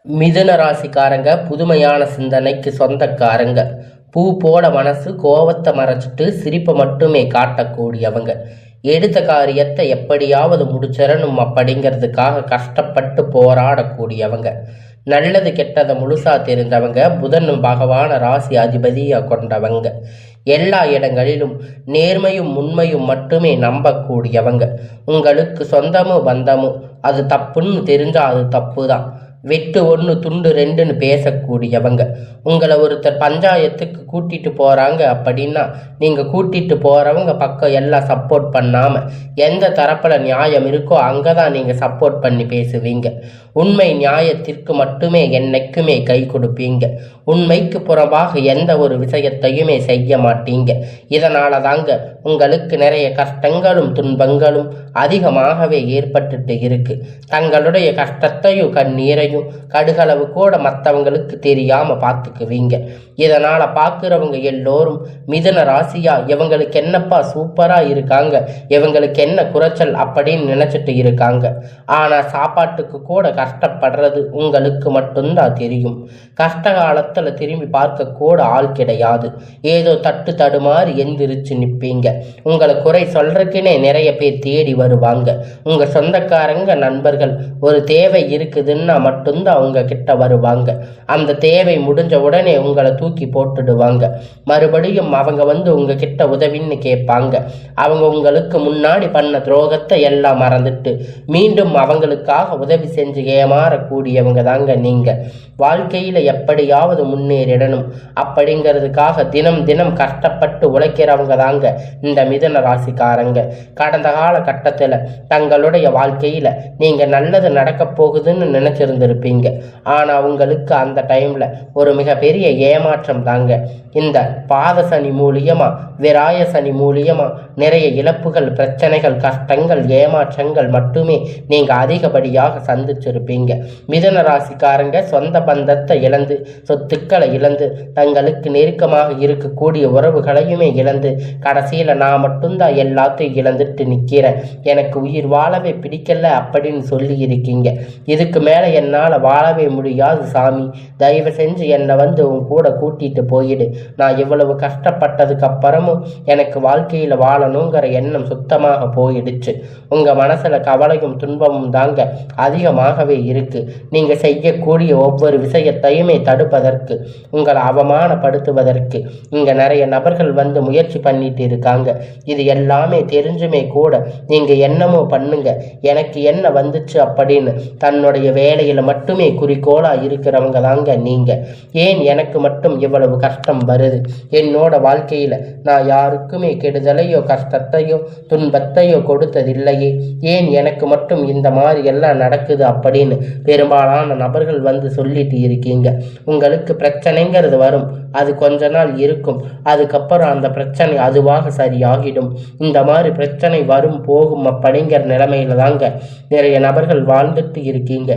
மிதுன ராசிக்காரங்க புதுமையான சிந்தனைக்கு சொந்தக்காரங்க. பூ போல மனசு கோவத்தை மறைச்சிட்டு சிரிப்பை மட்டுமே காட்டக்கூடியவங்க. எடுத்த காரியத்தை எப்படியாவது முடிச்சிடணும் அப்படிங்கிறதுக்காக கஷ்டப்பட்டு போராடக்கூடியவங்க. நல்லது கெட்டதை முழுசா தெரிந்தவங்க. புதன் பகவான ராசி அதிபதியாக கொண்டவங்க. எல்லா இடங்களிலும் நேர்மையும் உண்மையும் மட்டுமே நம்பக்கூடியவங்க. உங்களுக்கு சொந்தமும் பந்தமும் அது தப்புன்னு தெரிஞ்சா அது தப்பு தான். வெட்டு ஒன்று துண்டு ரெண்டுன்னு பேசக்கூடியவங்க. உங்களை ஒருத்தர் பஞ்சாயத்துக்கு கூட்டிட்டு போகிறாங்க அப்படின்னா நீங்கள் கூட்டிட்டு போகிறவங்க பக்கம் எல்லாம் சப்போர்ட் பண்ணாமல் எந்த தரப்பில் நியாயம் இருக்கோ அங்கே தான் நீங்கள் சப்போர்ட் பண்ணி பேசுவீங்க. உண்மை நியாயத்திற்கு மட்டுமே என்னைக்குமே கை கொடுப்பீங்க. உண்மைக்கு புறம்பாக எந்த ஒரு விஷயத்தையுமே செய்ய மாட்டீங்க. இதனால தாங்க உங்களுக்கு நிறைய கஷ்டங்களும் துன்பங்களும் அதிகமாகவே ஏற்பட்டுட்டு இருக்கு. தங்களுடைய கஷ்டத்தையும் கண்ணீரையும் கடுகளவு கூட மற்றவங்களுக்கு தெரியாம பார்த்துக்குவீங்க. இதனால பார்க்குறவங்க எல்லோரும் மிதுன ராசியா இவங்களுக்கு என்னப்பா சூப்பரா இருக்காங்க, இவங்களுக்கு என்ன குறைச்சல் அப்படின்னு நினைச்சிட்டு இருக்காங்க. ஆனா சாப்பாட்டுக்கு கூட கஷ்டப்படுறது உங்களுக்கு மட்டும்தான் தெரியும். கஷ்ட காலத்துல திரும்பி பார்க்க கூட ஆள் கிடையாது. ஏதோ தட்டு தடுமாறி எந்திரிச்சு நிற்பீங்க. உங்களை குறை சொல்றதுக்குன்னே நிறைய பேர் தேடி வருவாங்க. உங்க சொந்தக்காரங்க நண்பர்கள் ஒரு தேவை இருக்குதுன்னா மட்டும்தான் அவங்க கிட்ட வருவாங்க. அந்த தேவை முடிஞ்ச உடனே உங்களை தூக்கி போட்டுடுவாங்க. மறுபடியும் அவங்க வந்து உங்ககிட்ட உதவின்னு கேட்பாங்க. அவங்க உங்களுக்கு முன்னாடி பண்ண துரோகத்தை எல்லாம் மறந்துட்டு மீண்டும் அவங்களுக்காக உதவி செஞ்சு ஏமாறக்கூடியவங்க தாங்க நீங்க. வாழ்க்கையில எப்படியாவது முன்னேறிடணும் அப்படிங்கிறதுக்காக தினம் தினம் கஷ்டப்பட்டு உழைக்கிறவங்க தாங்க இந்த மிதுன ராசிக்காரங்க. கடந்த கால கட்டத்துல தங்களுடைய வாழ்க்கையில நீங்க நல்லது நடக்க போகுதுன்னு நினைச்சிருந்திருப்பீங்க. ஆனா உங்களுக்கு அந்த டைம்ல ஒரு மிகப்பெரிய ஏமாற்றம் தாங்க. இந்த பாத சனி மூலியமா விராய சனி மூலியமா நிறைய இழப்புகள், பிரச்சனைகள், கஷ்டங்கள், ஏமாற்றங்கள் மட்டுமே நீங்க அதிகப்படியாக சந்திச்சிருப்பீங்க. மிதுன ராசிக்காரங்க சொந்த பந்தத்தை இழந்து, சொத்துக்களை இழந்து, தங்களுக்கு நெருக்கமாக இருக்கக்கூடிய உறவுகளையுமே இழந்து, கடைசியில நான் மட்டும்தான் எல்லாத்தையும் இழந்துட்டு நிக்கிறேன், எனக்கு உயிர் வாழவே பிடிக்கல அப்படின்னு சொல்லி இருக்கீங்க. இதுக்கு மேல என்னால வாழவே முடியாது சாமி, தயவு செஞ்சு என்னை வந்து உன் கூட கூட்டிட்டு போயிடு. நான் இவ்வளவு கஷ்டப்பட்டதுக்கு அப்புறமும் எனக்கு வாழ்க்கையில வாழணுங்கிற எண்ணம் சுத்தமாக போயிடுச்சு. உங்க மனசுல கவலையும் துன்பமும் தாங்க அதிகமாகவே இருக்கு. நீங்க செய்யக்கூடிய ஒவ்வொரு விஷயத்தையுமே தடுப்பதற்கு, உங்களை அவமானப்படுத்துவதற்கு இங்க நிறைய நபர்கள் வந்து முயற்சி பண்ணிட்டு இருக்காங்க. இது எல்லாமே தெரிஞ்சுமே கூட நீங்க என்னமோ பண்ணுங்க, எனக்கு என்ன வந்துச்சு அப்படின்னு தன்னுடைய வேலையில மட்டுமே குறிக்கோளா இருக்கிறவங்க தாங்க நீங்க. ஏன் எனக்கு மட்டும் இவ்வளவு கஷ்டம் வருது? என்னோட வாழ்க்கையில நான் யாருக்குமே கெடுதலையோ கஷ்டத்தையோ துன்பத்தையோ கொடுத்ததில்லையே, ஏன் எனக்கு மட்டும் இந்த மாதிரி எல்லாம் நடக்குது அப்படின்னு பெரும்பாலான நபர்கள் வந்து சொல்லிட்டு இருக்கீங்க. உங்களுக்கு பிரச்சனைங்கிறது வரும், அது கொஞ்ச நாள் இருக்கும், அதுக்கப்புறம் அந்த பிரச்சனை அதுவாக சரியாகிடும். இந்த மாதிரி பிரச்சனை வரும் போகும் அப்படிங்கிற நிலைமையில தாங்க நிறைய நபர்கள் வாழ்ந்துட்டு இருக்கீங்க.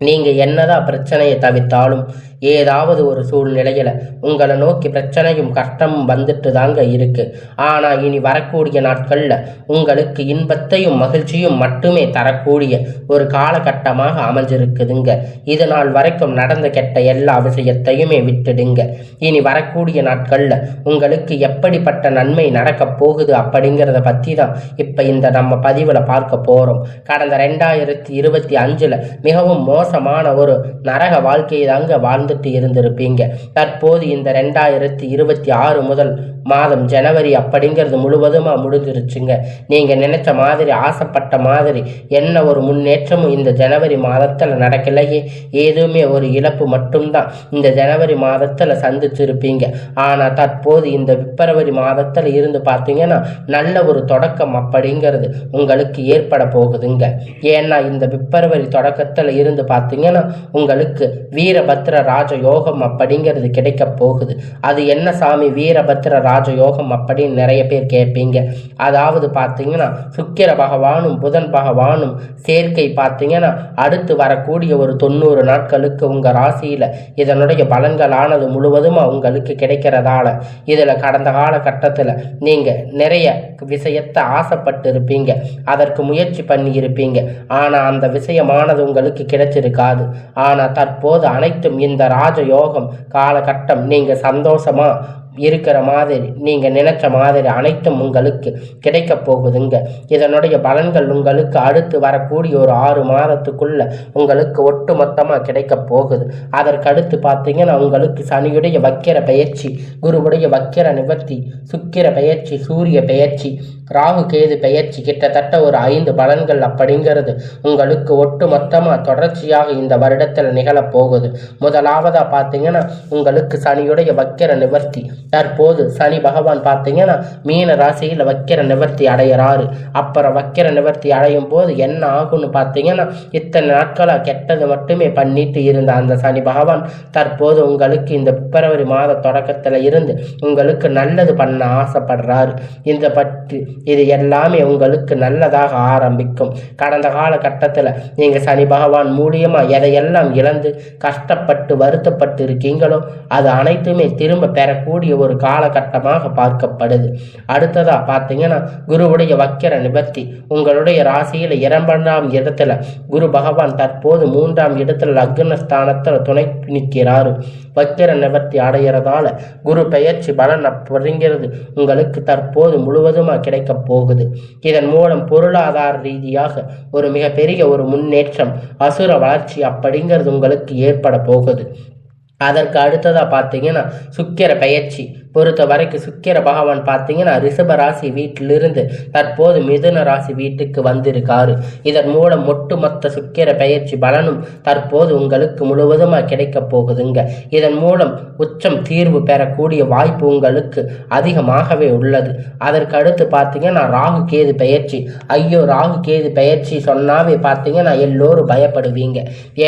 நீங்க என்னதான் பிரச்சனையை தவிர்த்தாலும் ஏதாவது ஒரு சூழ்நிலையில உங்களை நோக்கி பிரச்சனையும் கஷ்டமும் வந்துட்டு தாங்க இருக்கு. ஆனா இனி வரக்கூடிய நாட்கள்ல உங்களுக்கு இன்பத்தையும் மகிழ்ச்சியும் மட்டுமே தரக்கூடிய ஒரு காலகட்டமாக அமைஞ்சிருக்குதுங்க. இது நாள் வரைக்கும் நடந்த கெட்ட எல்லா விஷயத்தையுமே விட்டுடுங்க. இனி வரக்கூடிய நாட்கள்ல உங்களுக்கு எப்படிப்பட்ட நன்மை நடக்க போகுது அப்படிங்கிறத பத்தி தான் இப்ப இந்த நம்ம பதிவுல பார்க்க போறோம். கடந்த 2025 மிகவும் மோசமான ஒரு நரக வாழ்க்கையை தாங்க வாழ்ந்துட்டு இருந்திருப்பீங்க. தற்போது இந்த 2026 முதல் மாதம் ஜனவரி அப்படிங்கிறது முழுவதுமா முடிஞ்சிருச்சுங்க. நீங்க நினைச்ச மாதிரி, ஆசைப்பட்ட மாதிரி என்ன ஒரு முன்னேற்றமும் இந்த ஜனவரி மாதத்துல நடக்கலையே. ஏதுமே ஒரு இழப்பு மட்டும்தான் இந்த ஜனவரி மாதத்துல சந்திச்சிருப்பீங்க. ஆனா தற்போது இந்த பிப்ரவரி மாதத்துல இருந்து பார்த்தீங்கன்னா நல்ல ஒரு தொடக்கம் அப்படிங்கிறது உங்களுக்கு ஏற்பட போகுதுங்க. ஏன்னா இந்த பிப்ரவரி தொடக்கத்துல இருந்து பார்த்தீங்கன்னா உங்களுக்கு வீரபத்ர ராஜ யோகம் அப்படிங்கிறது கிடைக்க போகுது. அது என்ன சாமி வீரபத்ர ராஜயோகம் அப்படின்னு நிறைய பேர் கேட்பீங்க. அதாவது பார்த்தீங்கன்னா சுக்கிர பகவானும் புதன் பகவானும் சேர்க்கை பார்த்தீங்கன்னா அடுத்து வரக்கூடிய ஒரு 90 நாட்களுக்கு உங்க ராசியில இதனுடைய பலன்களானது முழுவதும் உங்களுக்கு கிடைக்கிறதால இதுல கடந்த கால கட்டத்துல நீங்க நிறைய விஷயத்தை ஆசைப்பட்டு இருப்பீங்க, அதற்கு முயற்சி பண்ணி இருப்பீங்க. ஆனா அந்த விஷயமானது உங்களுக்கு கிடைச்சிருக்காது. ஆனா தற்போது அனைத்தும் இந்த ராஜயோகம் காலகட்டம் நீங்க சந்தோஷமா இருக்கிற மாதிரி, நீங்க நினைச்ச மாதிரி அனைத்தும் உங்களுக்கு கிடைக்க போகுதுங்க. இதனுடைய பலன்கள் உங்களுக்கு அடுத்து வரக்கூடிய ஒரு 6 மாதத்துக்குள்ள உங்களுக்கு ஒட்டு மொத்தமா கிடைக்க போகுது. அதற்கடுத்து பார்த்தீங்கன்னா உங்களுக்கு சனியுடைய வக்கிர பெயர்ச்சி, குருவுடைய வக்கிர நிவர்த்தி, சுக்கிர பெயர்ச்சி, சூரிய பெயர்ச்சி, ராகு கேது பெயர்ச்சி, கிட்டத்தட்ட ஒரு 5 பலன்கள் அப்படிங்கிறது உங்களுக்கு ஒட்டு மொத்தமா தொடர்ச்சியாக இந்த வருடத்தில் நிகழப்போகுது. முதலாவதா பார்த்தீங்கன்னா உங்களுக்கு சனியுடைய வக்கிர நிவர்த்தி. தற்போது சனி பகவான் பார்த்தீங்கன்னா மீன ராசியில் வக்கிர நிவர்த்தி அடைகிறாரு. அப்புறம் வக்கிர நிவர்த்தி அடையும் போது என்ன ஆகும்னு பார்த்தீங்கன்னா, இத்தனை நாட்களாக கெட்டது மட்டுமே பண்ணிட்டு இருந்த அந்த சனி பகவான் தற்போது உங்களுக்கு இந்த பிப்ரவரி மாத தொடக்கத்தில் இருந்து உங்களுக்கு நல்லது பண்ண ஆசைப்படுறாரு. இந்த பற்றி இது எல்லாமே உங்களுக்கு நல்லதாக ஆரம்பிக்கும். கடந்த காலகட்டத்தில் நீங்கள் சனி பகவான் மூலியமா எதையெல்லாம் இழந்து கஷ்டப்பட்டு வருத்தப்பட்டு இருக்கீங்களோ அது அனைத்துமே திரும்ப பெறக்கூடிய ஒரு காலகட்டமாக பார்க்கப்படுது. அடுத்ததா பார்த்தீங்கன்னா குருவுடைய வக்கிர நிவர்த்தி. உங்களுடைய ராசியில 2ஆம் இடத்துல குரு பகவான் தற்போது 3ஆம் இடத்துல லக்னஸ்தானத்தில் துணை நிற்கிறாரு. வக்கிர நிவர்த்தி அடைகிறதால குரு பெயர்ச்சி பலன் அப்படிங்கிறது உங்களுக்கு தற்போது முழுவதுமாக கிடைக்க போகுது. இதன் மூலம் பொருளாதார ரீதியாக ஒரு மிகப்பெரிய ஒரு முன்னேற்றம், அசுர வளர்ச்சி அப்படிங்கிறது உங்களுக்கு ஏற்பட போகுது. அதற்கு அடுத்ததாக பார்த்தீங்கன்னா சுக்கிர பெயர்ச்சி பொறுத்த வரைக்கும் சுக்கிர பகவான் பார்த்தீங்கன்னா ரிஷப ராசி வீட்டிலிருந்து தற்போது மிதுன ராசி வீட்டுக்கு வந்திருக்காரு. இதன் மூலம் ஒட்டுமொத்த சுக்கிர பெயர்ச்சி பலனும் தற்போது உங்களுக்கு முழுவதுமாக கிடைக்க போகுதுங்க. இதன் மூலம் உச்சம் தீர்வு பெறக்கூடிய வாய்ப்பு உங்களுக்கு அதிகமாகவே உள்ளது. அதற்கு அடுத்து பார்த்தீங்கன்னா ராகு கேது பெயர்ச்சி. ஐயோ, ராகு கேது பெயர்ச்சி சொன்னாவே பார்த்தீங்கன்னா எல்லோரும் பயப்படுவீங்க.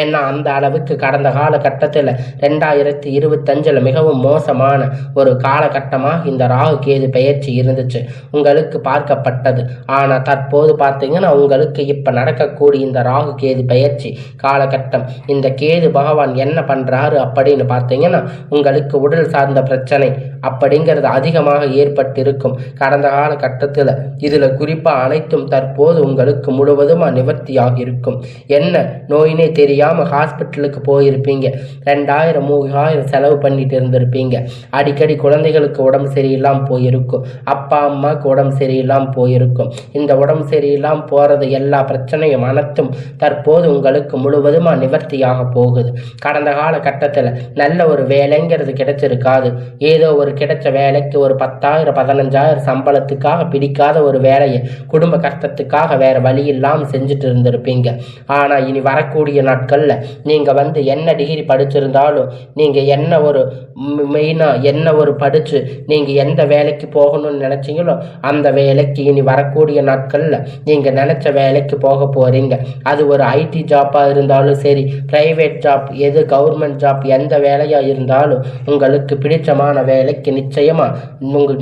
ஏன்னா அந்த அளவுக்கு கடந்த காலகட்டத்தில் 2025 மிகவும் மோசமான ஒரு காலகட்டமாக இந்த ராகு கேது பெயர்ச்சி இருந்துச்சு, உங்களுக்கு பார்க்கப்பட்டது. ஆனால் தற்போது பார்த்தீங்கன்னா உங்களுக்கு இப்போ நடக்கக்கூடிய இந்த ராகு கேது பெயர்ச்சி காலகட்டம் இந்த கேது பகவான் என்ன பண்ணுறாரு அப்படின்னு பார்த்தீங்கன்னா உங்களுக்கு உடல் சார்ந்த பிரச்சனை அப்படிங்கிறது அதிகமாக ஏற்பட்டிருக்கும் கடந்த காலகட்டத்தில். இதில் குறிப்பாக அனைத்தும் தற்போது உங்களுக்கு முழுவதுமாக நிவர்த்தியாக இருக்கும். என்ன நோயினே தெரியாமல் ஹாஸ்பிட்டலுக்கு போயிருப்பீங்க, 2000-3000 செலவு பண்ணிட்டு இருந்திருப்பீங்க. அடிக்கடி குழந்தைகளுக்கு உடம்பு சரியில்லாமல் போயிருக்கும், அப்பா அம்மாவுக்கு உடம்பு சரியில்லாமல் போயிருக்கும். இந்த உடம்பு சரியில்லாமல் போகிறது எல்லா பிரச்சனையும் அனைத்தும் தற்போது உங்களுக்கு முழுவதுமாக நிவர்த்தியாக போகுது. கடந்த காலகட்டத்தில் நல்ல ஒரு வேலைங்கிறது கிடைச்சிருக்காது. ஏதோ ஒரு கிடைச்ச வேலைக்கு ஒரு 10,000-15,000 சம்பளத்துக்காக பிடிக்காத ஒரு வேலையை குடும்ப கஷ்டத்துக்காக வேற வழி இல்லாமல் செஞ்சுட்டு இருந்திருப்பீங்க. ஆனால் இனி வரக்கூடிய நாட்களில் நீங்கள் என்ன டிகிரி படிச்சிருந்தாலும், நீங்கள் என்ன ஒரு மெயினாக என்ன ஒரு படித்து நீங்கள் எந்த வேலைக்கு போகணும்னு நினச்சிங்களோ அந்த வேலைக்கு இனி வரக்கூடிய நாட்களில் நீங்கள் நினச்ச வேலைக்கு போக போகிறீங்க. அது ஒரு ஐடி ஜாப்பாக இருந்தாலும் சரி, ப்ரைவேட் ஜாப், எது கவர்மெண்ட் ஜாப், எந்த வேலையாக இருந்தாலும் உங்களுக்கு பிடிச்சமான வேலைக்கு நிச்சயமாக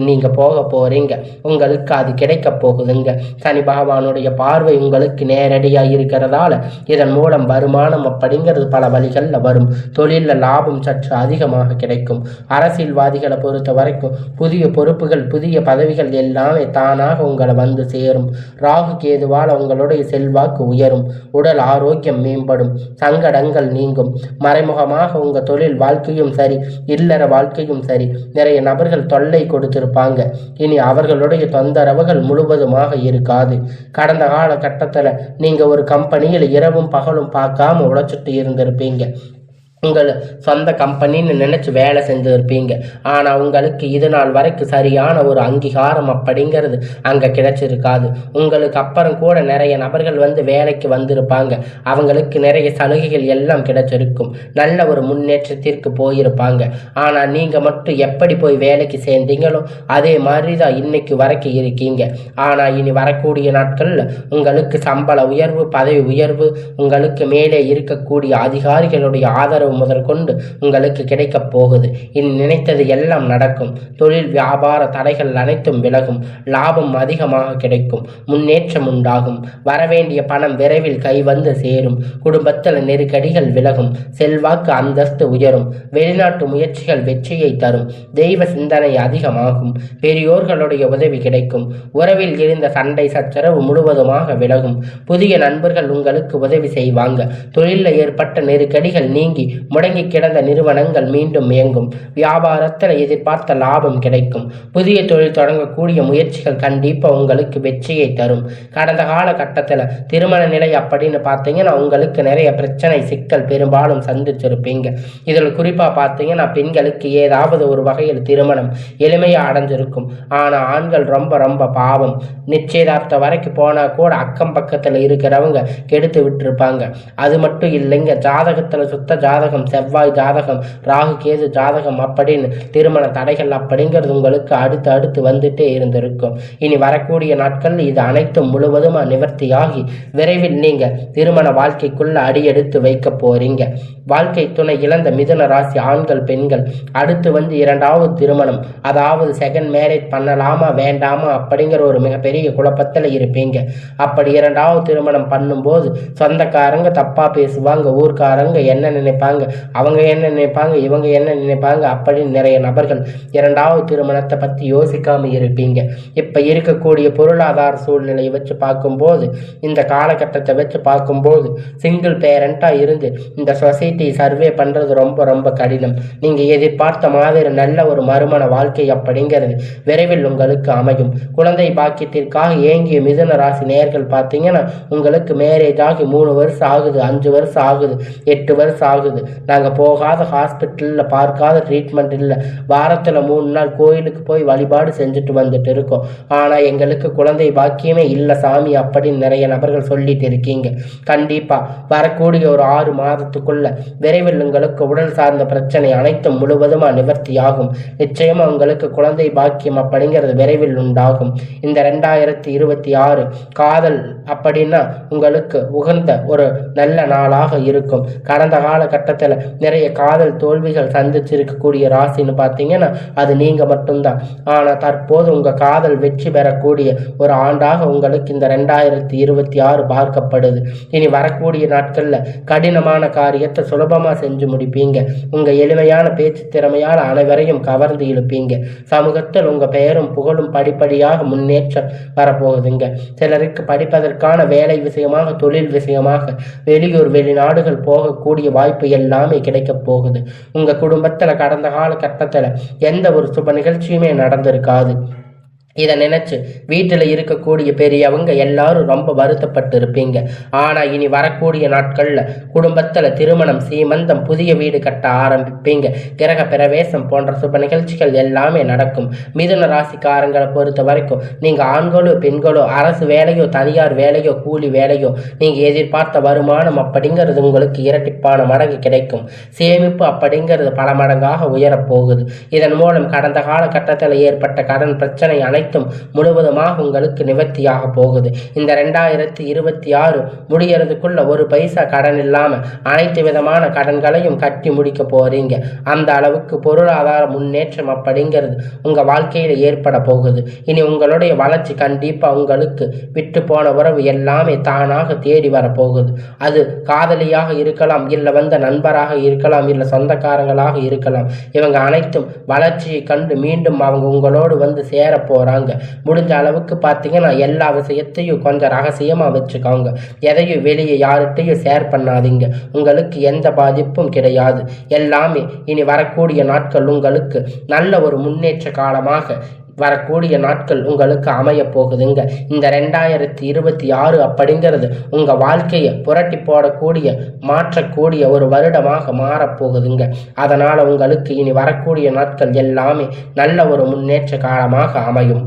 நீங்கள் போக போகிறீங்க. உங்களுக்கு அது கிடைக்க போகுதுங்க. சனி பகவானுடைய பார்வை உங்களுக்கு நேரடியாக இருக்கிறதால இதன் மூலம் வருமானம் அப்படிங்கிறது பல வழிகளில் வரும். தொழிலில் லாபம் சற்று அதிகமாக கிடைக்கும். அரசியல்வாதிகளை பொறுத்த வரைக்கும் புதிய பொறுப்புகள், புதிய பதவிகள் எல்லாமே தானாக உங்களை வந்து சேரும். ராகு கேதுவால் உங்களுடைய செல்வாக்கு உயரும், உடல் ஆரோக்கியம் மேம்படும், சங்கடங்கள் நீங்கும். மறைமுகமாக உங்கள் தொழில் வாழ்க்கையும் சரி, இல்லற வாழ்க்கையும் சரி, நிறைய நபர்கள் தொல்லை கொடுத்திருப்பாங்க. இனி அவர்களுடைய தொந்தரவுகள் முழுவதுமாக இருக்காது. கடந்த காலகட்டத்தில் நீங்கள் ஒரு கம்பெனியில் இரவும் பகலும் பார்க்காம உழைச்சிட்டு இருந்திருப்பீங்க. உங்கள் சொந்த கம்பெனின்னு நினச்சி வேலை செஞ்சுருப்பீங்க. ஆனால் உங்களுக்கு இது நாள் வரைக்கும் சரியான ஒரு அங்கீகாரம் அப்படிங்கிறது அங்கே கிடைச்சிருக்காது. உங்களுக்கு அப்புறம் கூட நிறைய நபர்கள் வேலைக்கு வந்திருப்பாங்க. அவங்களுக்கு நிறைய சலுகைகள் எல்லாம் கிடைச்சிருக்கும். நல்ல ஒரு முன்னேற்றத்திற்கு போயிருப்பாங்க. ஆனால் நீங்கள் மட்டும் எப்படி போய் வேலைக்கு சேர்ந்தீங்களோ அதே மாதிரி தான் இன்னைக்கு வரைக்கும் இருக்கீங்க. ஆனால் இனி வரக்கூடிய நாட்களில் உங்களுக்கு சம்பள உயர்வு, பதவி உயர்வு, உங்களுக்கு மேலே இருக்கக்கூடிய அதிகாரிகளுடைய ஆதரவு ஆதரவு முதற்கொண்டு உங்களுக்கு கிடைக்கப் போகுது. இனி நினைத்தது எல்லாம் நடக்கும். தொழில் வியாபார தடைகள் அனைத்தும் விலகும். லாபம் அதிகமாக கிடைக்கும். முன்னேற்றம் உண்டாகும். வரவேண்டிய பணம் விரைவில் கைவந்து சேரும். குடும்பத்தில் நெருக்கடிகள் விலகும். செல்வாக்கு அந்தஸ்து உயரும். வெளிநாட்டு முயற்சிகள் வெற்றியை தரும். தெய்வ சிந்தனை அதிகமாகும். பெரியோர்களுடைய உதவி கிடைக்கும். உறவில் இருந்த சண்டை சச்சரவு முழுவதுமாக விலகும். புதிய நண்பர்கள் உங்களுக்கு உதவி செய்வாங்க. தொழிலில் ஏற்பட்ட நெருக்கடிகள் நீங்கி முடங்கி கிடந்த நிறுவனங்கள் மீண்டும் இயங்கும். வியாபாரத்தில் எதிர்பார்த்த லாபம் கிடைக்கும். புதிய தொழில் தொடங்கக்கூடிய முயற்சிகள் கண்டிப்பா உங்களுக்கு வெற்றியை தரும். கடந்த காலகட்டத்தில் திருமண நிலை அப்படின்னு பார்த்தீங்கன்னா உங்களுக்கு நிறைய பிரச்சனை சிக்கல் பெரும்பாலும் சந்திச்சிருப்பீங்க. இதில் குறிப்பாக பார்த்தீங்கன்னா பெண்களுக்கு ஏதாவது ஒரு வகையில் திருமணம் எளிமையாக அடைஞ்சிருக்கும். ஆனால் ஆண்கள் ரொம்ப ரொம்ப பாவம். நிச்சயதார்த்தம் வரைக்கும் போனால் கூட அக்கம் பக்கத்தில் இருக்கிறவங்க கெடுத்து விட்டுருப்பாங்க. அது மட்டும் இல்லைங்க, ஜாதகத்தில் சுத்த ஜாதகம், செவ்வாய் ஜாதகம், ராகு கேது ஜாதகம் அப்படின்னு திருமண தடைகள் அப்படிங்கிறது உங்களுக்கு அடுத்து வந்துட்டே இருந்திருக்கும். இனி வரக்கூடிய நாட்கள் இது அனைத்தும் முழுவதுமா நிவர்த்தியாகி விரைவில் நீங்க திருமண வாழ்க்கைக்குள்ள அடியெடுத்து வைக்க போறீங்க. வாழ்க்கை துணை இழந்த மிதுன ராசி ஆண்கள் பெண்கள் அடுத்து வந்து இரண்டாவது திருமணம், அதாவது செகண்ட் மேரேஜ் பண்ணலாமா வேண்டாமா அப்படிங்கிற ஒரு மிகப்பெரிய குழப்பத்தில் இருப்பீங்க. அப்படி இரண்டாவது திருமணம் பண்ணும்போது சொந்தக்காரங்க தப்பா பேசுவாங்க. ஊர்க்காரங்க என்ன நினைப்பாங்க, அவங்க என்ன நினைப்பாங்க, இவங்க என்ன நினைப்பாங்க அப்படின்னு நிறைய நபர்கள் இரண்டாவது திருமணத்தை பற்றி யோசிக்காம இருப்பீங்க. இப்போ இருக்கக்கூடிய பொருளாதார சூழ்நிலையை வச்சு பார்க்கும்போது, இந்த காலகட்டத்தை வச்சு பார்க்கும்போது சிங்கிள் பேரண்டாக இருந்து இந்த சொசைட்டி சர்வே பண்ணுறது ரொம்ப ரொம்ப கடினம். நீங்கள் எதிர்பார்த்த மாதிரி நல்ல ஒரு மறுமண வாழ்க்கை அப்படிங்கிறது விரைவில் உங்களுக்கு அமையும். குழந்தை பாக்கியத்திற்காக ஏங்கிய மிதுன ராசி நேயர்கள் பார்த்தீங்கன்னா உங்களுக்கு மேரேஜ் ஆகி 3 வருஷம் ஆகுது, 5 வருஷம் ஆகுது, 8 வருஷம் ஆகுது. நாங்கள் போகாத ஹாஸ்பிட்டலில் பார்க்காத ட்ரீட்மெண்ட் இல்லை. வாரத்தில் 3 நாள் கோயிலுக்கு போய் வழிபாடு செஞ்சுட்டு வந்துட்டு இருக்கோம். ஆனால் எங்களுக்கு குழந்தை பாக்கியமே இல்லை சாமி அப்படின்னு நிறைய நபர்கள் சொல்லிட்டு இருக்கீங்க. கண்டிப்பாக வரக்கூடிய ஒரு 6 மாதத்துக்குள்ள விரைவில் உங்களுக்கு உடல் சார்ந்த பிரச்சனை அனைத்தும் முழுவதுமாக நிவர்த்தியாகும். நிச்சயமா உங்களுக்கு குழந்தை பாக்கியம் அப்படிங்கிறது விரைவில் உண்டாகும். இந்த 2026 காதல் அப்படின்னா உங்களுக்கு உகந்த ஒரு நல்ல நாளாக இருக்கும். கடந்த காலகட்டத்தில் நிறைய காதல் தோல்விகள் சந்திச்சிருக்கக்கூடிய ராசின்னு பார்த்தீங்கன்னா அது நீங்க மட்டும்தான். ஆனால் தற்போது உங்க காதல் வெற்றி பெறக்கூடிய ஒரு ஆண்டாக உங்களுக்கு இந்த 2026 பார்க்கப்படுது. இனி வரக்கூடிய நாட்கள்ல கடினமான காரியத்தை சுலபமா செஞ்சு முடிப்பீங்க. உங்க எளிமையான பேச்சு திறமையால் அனைவரையும் கவர்ந்து இழுப்பீங்க. சமூகத்தில் உங்க பெயரும் புகழும் படிப்படியாக முன்னேற்றம் வரப்போகுதுங்க. சிலருக்கு படிப்பதற்கான வேலை விஷயமாக, தொழில் விஷயமாக வெளியூர் வெளிநாடுகள் போகக்கூடிய வாய்ப்பு எல்லாமே கிடைக்க போகுது. உங்க குடும்பத்துல கடந்த காலகட்டத்துல எந்த ஒரு சுப நிகழ்ச்சியுமே நடந்திருக்காது. இதை நினைச்சு வீட்டில் இருக்கக்கூடிய பெரியவங்க எல்லாரும் ரொம்ப வருத்தப்பட்டு இருப்பீங்க. ஆனால் இனி வரக்கூடிய நாட்களில் குடும்பத்தில் திருமணம், சீமந்தம், புதிய வீடு கட்ட ஆரம்பிப்பீங்க. கிரக பிரவேசம் போன்ற சுப நிகழ்ச்சிகள் எல்லாமே நடக்கும். மிதுன ராசிக்காரங்களை பொறுத்த வரைக்கும் நீங்கள் ஆண்களோ பெண்களோ, அரசு வேலையோ தனியார் வேலையோ கூலி வேலையோ, நீங்கள் எதிர்பார்த்த வருமானம் அப்படிங்கிறது உங்களுக்கு இரட்டிப்பான மடங்கு கிடைக்கும். சேமிப்பு அப்படிங்கிறது பல மடங்காக உயரப்போகுது. இதன் மூலம் கடந்த காலகட்டத்தில் ஏற்பட்ட கடன் பிரச்சனை அனைத்தும் முழுவதுமாக உங்களுக்கு நிவர்த்தியாக போகுது. இந்த 2026 முடியறதுக்குள்ள ஒரு பைசா கடன் இல்லாம அனைத்து விதமான கடன்களையும் கட்டி முடிக்க போறீங்க. அந்த அளவுக்கு பொருளாதார முன்னேற்றம் அப்படிங்கிறது உங்க வாழ்க்கையில ஏற்பட போகுது. இனி உங்களுடைய வளர்ச்சி கண்டிப்பா உங்களுக்கு விட்டு போன உறவு எல்லாமே தானாக தேடி வரப்போகுது. அது காதலியாக இருக்கலாம், இல்ல வந்த நண்பராக இருக்கலாம், இல்ல சொந்தக்காரங்களாக இருக்கலாம். இவங்க அனைத்தும் வளர்ச்சியை கண்டு மீண்டும் அவங்க உங்களோடு வந்து சேர போறாங்க. முடிஞ்ச அளவுக்கு பார்த்தீங்கன்னா எல்லா விஷயத்தையும் கொஞ்சம் ரகசியமாக வச்சுக்கோங்க. எதையும் வெளியே யார்கிட்டையும் ஷேர் பண்ணாதீங்க. உங்களுக்கு எந்த பாதிப்பும் கிடையாது. எல்லாமே இனி வரக்கூடிய நாட்கள் உங்களுக்கு நல்ல ஒரு முன்னேற்ற காலமாக வரக்கூடிய நாட்கள் உங்களுக்கு அமைய போகுதுங்க. இந்த 2026 அப்படிங்கிறது உங்க வாழ்க்கையை புரட்டி போடக்கூடிய, மாற்றக்கூடிய ஒரு வருடமாக மாறப்போகுதுங்க. அதனால உங்களுக்கு இனி வரக்கூடிய நாட்கள் எல்லாமே நல்ல ஒரு முன்னேற்ற காலமாக அமையும்.